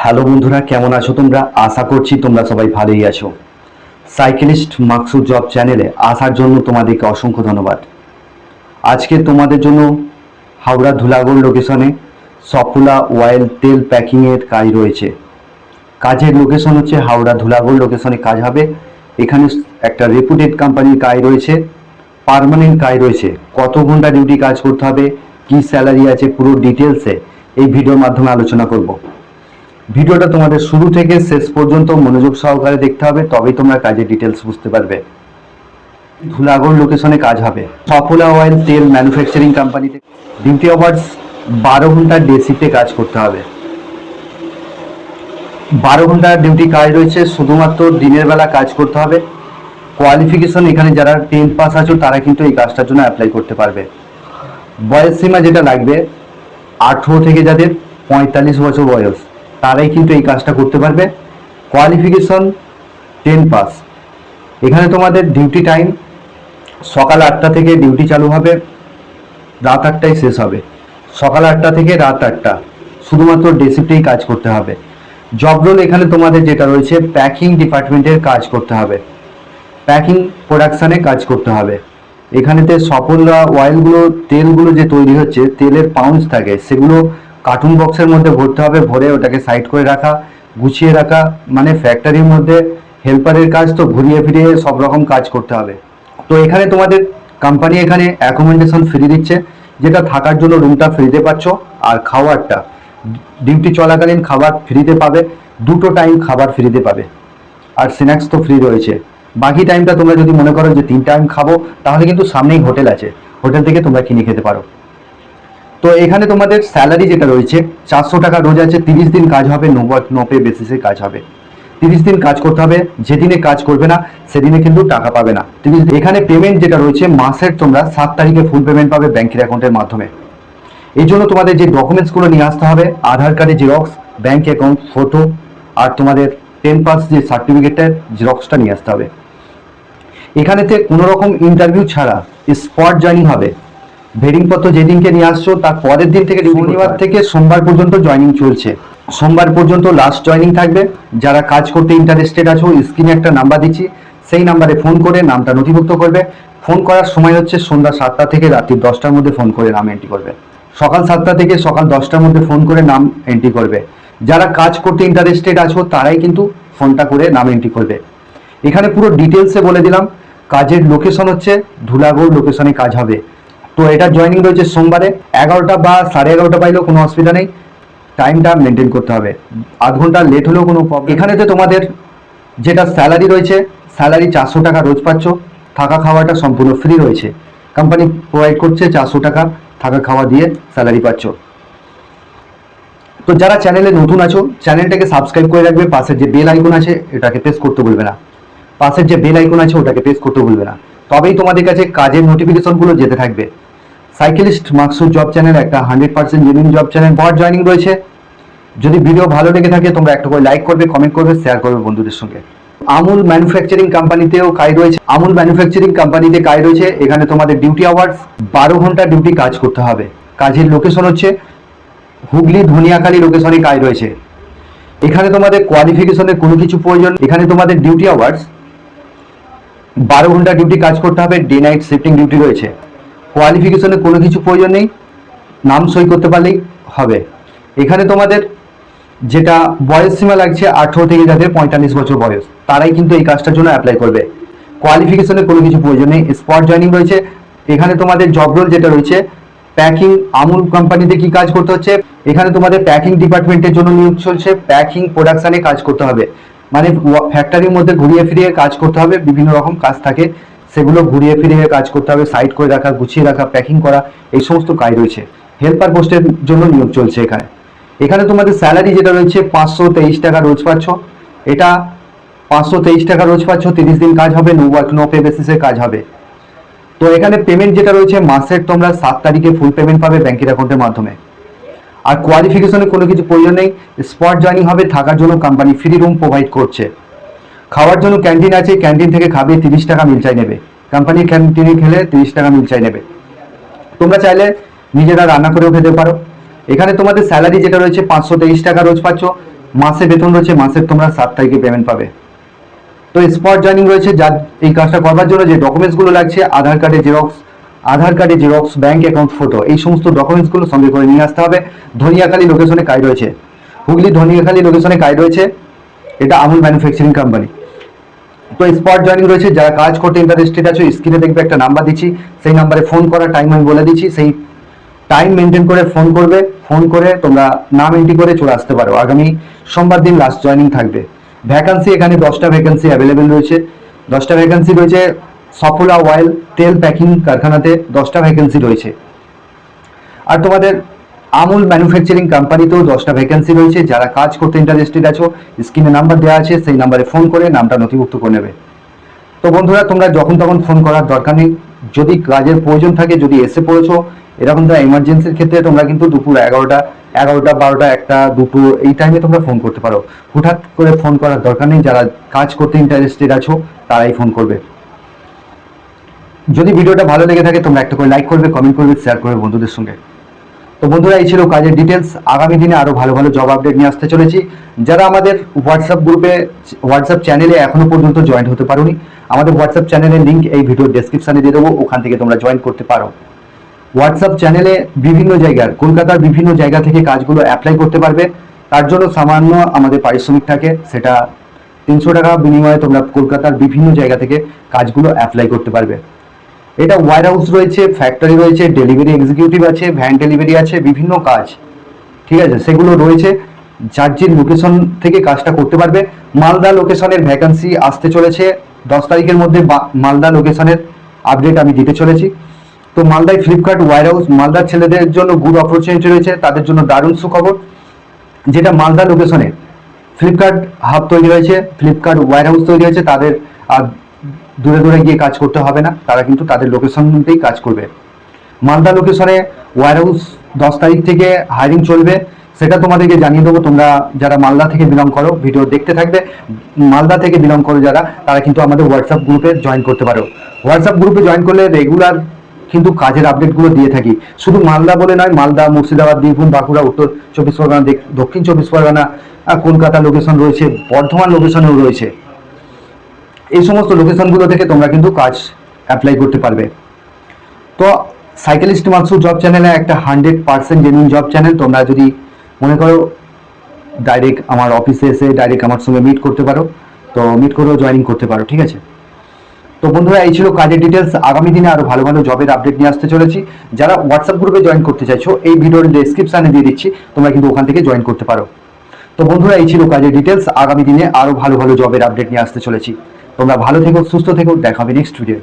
Hello বন্ধুরা, কেমন আছো তোমরা? আশা করছি তোমরা সবাই ভালোই আছো। সাইকেলিস্ট মাকসুদ জব চ্যানেলে আসার জন্য তোমাদেরকে অসংখ্য ধন্যবাদ। আজকে তোমাদের জন্য হাওড়া ধুলাগড় লোকেশনে সফুলা অয়েল তেল প্যাকিংয়ের কাজ রয়েছে। কাজের লোকেশন হচ্ছে হাওড়া ধুলাগড় লোকেশনে কাজ হবে। এখানে একটা রেপুটেড কোম্পানির কাজ রয়েছে, পার্মানেন্ট কাজ রয়েছে। কত ঘন্টা ডিউটি কাজ করতে হবে, কি স্যালারি আছে, পুরো ডিটেলসে এই ভিডিওর মাধ্যমে আলোচনা করব। ভিডিওটা তোমাদের শুরু থেকে শেষ পর্যন্ত মনোযোগ সহকারে দেখতে হবে, তবেই তোমরা কাজের ডিটেলস বুঝতে পারবে। ধুলাগড় লোকেশনে কাজ হবে সফুলা অয়েল তেল ম্যানুফ্যাকচারিং কোম্পানিতে। ডিউটি আওয়ার্স 12 ঘন্টা ডে শিফটে কাজ করতে হবে। 12 ঘন্টা ডিউটি কাজ রয়েছে, শুধুমাত্র দিনের বেলা কাজ করতে হবে। কোয়ালিফিকেশন এখানে যারা 10th পাস আছো তারা কিন্তু এই কাজটার জন্য অ্যাপ্লাই করতে পারবে। বয়স সীমা যেটা লাগবে 18 থেকে যাদের 45 বছর বয়স তারাই কিন্তু এই কাজটা করতে পারবে। Qualification 10 pass. এখানে তোমাদের ডিউটি টাইম সকাল 8টা থেকে ডিউটি চালু হবে, রাত 8টায় শেষ হবে। সকাল 8টা থেকে রাত 8টা, শুধুমাত্র ডে শিফটেই কাজ করতে হবে। জব রোল এখানে তোমাদের যেটা রয়েছে, প্যাকিং ডিপার্টমেন্টের কাজ করতে হবে, প্যাকিং প্রোডাকশানে কাজ করতে হবে। এখানেতে সফলরা অয়েলগুলো তেলগুলো যে তৈরি হচ্ছে, তেলের পাউন্স থাকে, সেগুলো কার্টুন বক্সের মধ্যে ভরতে হবে, ভরে ওটাকে সাইড করে রাখা, গুছিয়ে রাখা। মানে ফ্যাক্টরির মধ্যে হেল্পারের কাজ তো ঘুরিয়ে ফিরিয়ে সব রকম কাজ করতে হবে। তো এখানে তোমাদের কোম্পানি এখানে অ্যাকোমোডেশন ফ্রি দিচ্ছে, যেটা থাকার জন্য রুমটা ফ্রিতে পাচ্ছ, আর খাওয়ারটা ডিউটি চলাকালীন খাবার ফ্রিতে পাবে। 2টো টাইম খাবার ফ্রিতে পাবে, আর স্ন্যাক্স তো ফ্রি রয়েছে। বাকি টাইমটা তোমরা যদি মনে করো যে 3 টাইম খাবো, তাহলে কিন্তু সামনেই হোটেল আছে, হোটেল থেকে তোমরা কিনে খেতে পারো। তো এখানে তোমাদের স্যালারি যেটা রয়েছে 400 টাকা রোজ আছে। 30 দিন কাজ হবে, নো পে বেসিসে কাজ হবে। 30 দিন কাজ করতে হবে, যেদিনে কাজ করবে না সেদিনে কিন্তু টাকা পাবে না। এখানে পেমেন্ট যেটা রয়েছে মাসের তোমরা 7 তারিখে ফুল পেমেন্ট পাবে ব্যাংকের অ্যাকাউন্টের মাধ্যমে। এই জন্য তোমাদের যে ডকুমেন্টসগুলো নিয়ে আসতে হবে, আধার কার্ডের জেরক্স, ব্যাংক অ্যাকাউন্ট ফটো, আর তোমাদের 10 পাস যে সার্টিফিকেটের জেরক্সটা নিয়ে আসতে হবে। এখানেতে কোনো রকম ইন্টারভিউ ছাড়া স্পট জয়েনিং হবে। ভেরিংপত্র যেদিনকে নিয়ে আসছো তার পরের দিন থেকে, শনিবার থেকে সোমবার পর্যন্ত জয়েনিং চলছে। সোমবার পর্যন্ত লাস্ট জয়েনিং থাকবে। যারা কাজ করতে ইন্টারেস্টেড আছো, স্ক্রিনে একটা নাম্বার দিচ্ছি, সেই নাম্বারে ফোন করে নামটা নথিভুক্ত করবে। ফোন করার সময় হচ্ছে সন্ধ্যা 7টা থেকে রাত্রি 10টার মধ্যে ফোন করে নাম এন্ট্রি করবে। সকাল 7টা থেকে সকাল 10টার মধ্যে ফোন করে নাম এন্ট্রি করবে। যারা কাজ করতে ইন্টারেস্টেড আছো তারাই কিন্তু ফোনটা করে নাম এন্ট্রি করবে। এখানে পুরো ডিটেলসে বলে দিলাম। কাজের লোকেশন হচ্ছে ধুলাগড় লোকেশনে কাজ হবে। তো এটা জয়েনিং রয়েছে সোমবারে 11টা বা 11:30 পাইলেও কোনো অসুবিধা নেই, টাইমটা মেনটেন করতে হবে। আধ ঘন্টা লেট হলেও কোনো প্রবলেম। এখানেতে তোমাদের যেটা স্যালারি রয়েছে, স্যালারি 400 টাকা রোজ পাচ্ছ। থাকা খাওয়াটা সম্পূর্ণ ফ্রি রয়েছে, কোম্পানি প্রোভাইড করছে। 400 টাকা থাকা খাওয়া দিয়ে স্যালারি পাচ্ছ। তো যারা চ্যানেলে নতুন আছো, চ্যানেলটাকে সাবস্ক্রাইব করে রাখবে। পাশের যে বেল আইকন আছে এটাকে প্রেস করতে ভুলবে না, পাশের যে বেল আইকন আছে ওটাকে প্রেস করতে ভুলবে না, তবেই তোমাদের কাছে কাজের নোটিফিকেশনগুলো যেতে থাকবে। সাইকেলিস্ট মাকসুদ জব চ্যানেল একটা 100% জেনুইন জব চ্যানেল। বট জয়েনিং রয়েছে। যদি ভিডিও ভালো লেগে থাকে তোমরা একটা করে লাইক করবে, কমেন্ট করবে, শেয়ার করবে বন্ধুদের সঙ্গে। আমুল ম্যানুফ্যাকচারিং কোম্পানিতেও কাজ রয়েছে। আমুল ম্যানুফ্যাকচারিং কোম্পানিতে কাজ রয়েছে। এখানে তোমাদের ডিউটি আওয়ার্স 12 ঘন্টা ডিউটি কাজ করতে হবে। কাজের লোকেশন হচ্ছে হুগলি ধনিয়াখালী লোকেশনে কাজ রয়েছে। এখানে তোমাদের কোয়ালিফিকেশনের কোনো কিছু প্রয়োজন। এখানে তোমাদের ডিউটি আওয়ার্স 12 ঘন্টা ডিউটি কাজ করতে হবে, ডে নাইট শিফটিং ডিউটি রয়েছে। কোয়ালিফিকেশনের কোনো কিছু প্রয়োজন নেই, নাম সই করতে পারলেই হবে। এখানে তোমাদের যেটা বয়স সীমা লাগছে 18 থেকে যাদের 45 বছর বয়স তারাই কিন্তু এই কাজটার জন্য অ্যাপ্লাই করবে। কোয়ালিফিকেশনের কোনো কিছু প্রয়োজন নেই, স্পট জয়েনিং রয়েছে। এখানে তোমাদের জব রোল যেটা রয়েছে, প্যাকিং। আমুল কোম্পানিতে কি কাজ করতে হচ্ছে, এখানে তোমাদের প্যাকিং ডিপার্টমেন্টের জন্য নিয়োগ চলছে। প্যাকিং প্রোডাকশানে কাজ করতে হবে, মানে ফ্যাক্টরির মধ্যে ঘুরিয়ে ফিরিয়ে কাজ করতে হবে। বিভিন্ন রকম কাজ থাকে, সেগুলো ঘুরিয়ে ফিরিয়ে কাজ করতে হবে, সাইড করে রাখা, গুছিয়ে রাখা, প্যাকিং করা, এই সমস্ত কাজ রয়েছে। হেল্পার পোস্টের জন্য নিয়োগ চলছে এখানে। এখানে তোমাদের স্যালারি যেটা রয়েছে 523 টাকা রোজ পাচ্ছ। এটা 523 টাকা রোজ পাচ্ছ। 30 দিন কাজ হবে, নো পে বেসিসে কাজ হবে। তো এখানে পেমেন্ট যেটা রয়েছে মাসের তোমরা 7 তারিখে ফুল পেমেন্ট পাবে ব্যাংকের অ্যাকাউন্টের মাধ্যমে। আর কোয়ালিফিকেশনের কোনো কিছু প্রয়োজন নেই, স্পট জয়েনিং হবে। থাকার জন্য কোম্পানি ফ্রি রুম প্রোভাইড করছে। খাওয়ার জন্য ক্যান্টিন আছে, ক্যান্টিন থেকে খাবে, 30 টাকা মিল চাই নেবে। কোম্পানির ক্যান্টিনে খেলে 30 টাকা মিল চাই নেবে। তোমরা চাইলে নিজেরা রান্না করেও খেতে পারো। এখানে তোমাদের স্যালারি যেটা রয়েছে 523 টাকা রোজ পাচ্ছ। মাসে বেতন রয়েছে, মাসের তোমরা 7 তারিখে পেমেন্ট পাবে। তো স্পট জয়েনিং রয়েছে, যার এই কাজটা করবার জন্য যে ডকুমেন্টসগুলো লাগছে, আধার কার্ডে জেরক্স, ব্যাংক অ্যাকাউন্ট ফটো, এই সমস্ত ডকুমেন্টসগুলো সঙ্গে করে নিয়ে আসতে হবে। ধনিয়াখালী লোকেশনে কাজ রয়েছে, হুগলি ধনিয়াখালী লোকেশনে কাজ রয়েছে, এটা আমুল ম্যানুফ্যাকচারিং কোম্পানি। তো স্পট জয়েনিং রয়েছে, যারা কাজ করতে ইন্টারেস্টেড আছো স্ক্রিনে দেখবে একটা নাম্বার দিচ্ছি, সেই নাম্বারে ফোন করার টাইম আমি বলে দিচ্ছি, সেই টাইম মেনটেন করে ফোন করবে, ফোন করে তোমরা নাম এন্ট্রি করে চলে আসতে পারো। আগামী সোমবার দিন লাস্ট জয়েনিং থাকবে। ভ্যাকান্সি এখানে 10টা ভ্যাকান্সি অ্যাভেলেবেল রয়েছে, 10টা ভ্যাকান্সি রয়েছে। সফলা অয়েল তেল প্যাকিং কারখানাতে 10টা ভ্যাকেন্সি রয়েছে। আর তোমাদের আমুল ম্যানুফ্যাকচারিং কোম্পানিতেও 10টা ভ্যাকেন্সি রয়েছে। যারা কাজ করতে ইন্টারেস্টেড আছো স্ক্রিনে নাম্বার দেওয়া আছে, সেই নাম্বারে ফোন করে নামটা নথিভুক্ত করে নেবে। তো বন্ধুরা, তোমরা যখন তখন ফোন করার দরকার নেই। যদি কাজের প্রয়োজন থাকে, যদি এসে পড়েছো এরকম তো এমার্জেন্সির ক্ষেত্রে তোমরা কিন্তু দুপুর 11টা, 12টা, 1টা, 2টো এই টাইমে তোমরা ফোন করতে পারো। হুটহাট করে ফোন করার দরকার নেই। যারা কাজ করতে ইন্টারেস্টেড আছো তারাই ফোন করবে। যদি ভিডিওটা ভালো লেগে থাকে তোমরা একটা করে লাইক করবে, কমেন্ট করবে, শেয়ার করবে বন্ধুদের সঙ্গে। তো বন্ধুরা, এই ছিল কাজের ডিটেলস। আগামী দিনে আরো ভালো ভালো জব আপডেট নিয়ে আসতে চলেছি। যারা আমাদের হোয়াটসঅ্যাপ চ্যানেলে এখনো পর্যন্ত জয়েন হতে পারোনি, আমাদের হোয়াটসঅ্যাপ চ্যানেলের লিঙ্ক এই ভিডিওর ডেসক্রিপশনে দিয়ে দেবো, ওখান থেকে তোমরা জয়েন করতে পারো। হোয়াটসঅ্যাপ চ্যানেলে বিভিন্ন জায়গার, কলকাতার বিভিন্ন জায়গা থেকে কাজগুলো অ্যাপ্লাই করতে পারবে। তার জন্য সামান্য আমাদের পারিশ্রমিক থাকে, সেটা 300 টাকা বিনিময়ে তোমরা কলকাতার বিভিন্ন জায়গা থেকে কাজগুলো অ্যাপ্লাই করতে পারবে। এটা ওয়্যার হাউস রয়েছে, ফ্যাক্টরি রয়েছে, ডেলিভারি এক্সিকিউটিভ আছে, ভ্যান ডেলিভারি আছে, বিভিন্ন কাজ, ঠিক আছে, সেগুলো রয়েছে। যার যে লোকেশন থেকে কাজটা করতে পারবে। মালদা লোকেশনের ভ্যাকান্সি আসতে চলেছে 10 তারিখের মধ্যে। মালদা লোকেশনের আপডেট আমি দিতে চলেছি। তো মালদায় ফ্লিপকার্ট ওয়্যার হাউস, মালদার ছেলেদের জন্য গুড অপরচুনিটি রয়েছে, তাদের জন্য দারুণ সুখবর, যেটা মালদা লোকেশনে ফ্লিপকার্ট হাব তৈরি হয়েছে, ফ্লিপকার্ট ওয়্যার হাউস তৈরি হয়েছে। তাদের আর দূরে দূরে গিয়ে কাজ করতে হবে না, তারা কিন্তু তাদের লোকেশনতেই কাজ করবে। মালদা লোকেশনে ওয়্যার হাউস 10 তারিখ থেকে হায়ারিং চলবে, সেটা তোমাদেরকে জানিয়ে দেবো। তোমরা যারা মালদা থেকে বিলং করো ভিডিও দেখতে থাকবে, মালদা থেকে বিলং করো যারা, তারা কিন্তু আমাদের হোয়াটসঅ্যাপ গ্রুপে জয়েন করতে পারো। হোয়াটসঅ্যাপ গ্রুপে জয়েন করলে রেগুলার কিন্তু কাজের আপডেটগুলো দিয়ে থাকি। শুধু মালদা বলে নয়, মালদা, মুর্শিদাবাদ, বীরভূম, বাঁকুড়া, উত্তর 24 পরগনা, দক্ষিণ 24 পরগনা, কলকাতা লোকেশন রয়েছে, বর্ধমান লোকেশনেও রয়েছে। এই সমস্ত লোকেশনগুলো থেকে তোমরা কিন্তু কাজ অ্যাপ্লাই করতে পারবে। তো সাইকেলিস্ট মাকসুদ জব চ্যানেলে একটা 100% জেনুইন জব চ্যানেল। তোমরা যদি মনে করো ডাইরেক্ট আমার অফিসে এসে ডাইরেক্ট আমার সঙ্গে মিট করতে পারো, তো মিট করেও জয়েনিং করতে পারো, ঠিক আছে। তো বন্ধুরা, এই ছিল কাজের ডিটেলস। আগামী দিনে আরো ভালো ভালো জবের আপডেট নিয়ে আসতে চলেছি। যারা হোয়াটসঅ্যাপ গ্রুপে জয়েন করতে চাইছো এই ভিডিওর ডেসক্রিপশনে দিয়ে দিচ্ছি, তোমরা কিন্তু ওখান থেকে জয়েন করতে পারো। তো বন্ধুরা, এই ছিল কাজের ডিটেলস। আগামী দিনে আরো ভালো ভালো জবের আপডেট নিয়ে আসতে চলেছি। তোমরা ভালো থেকো, সুস্থ থেকো, দেখা হবে নেক্সট ভিডিও।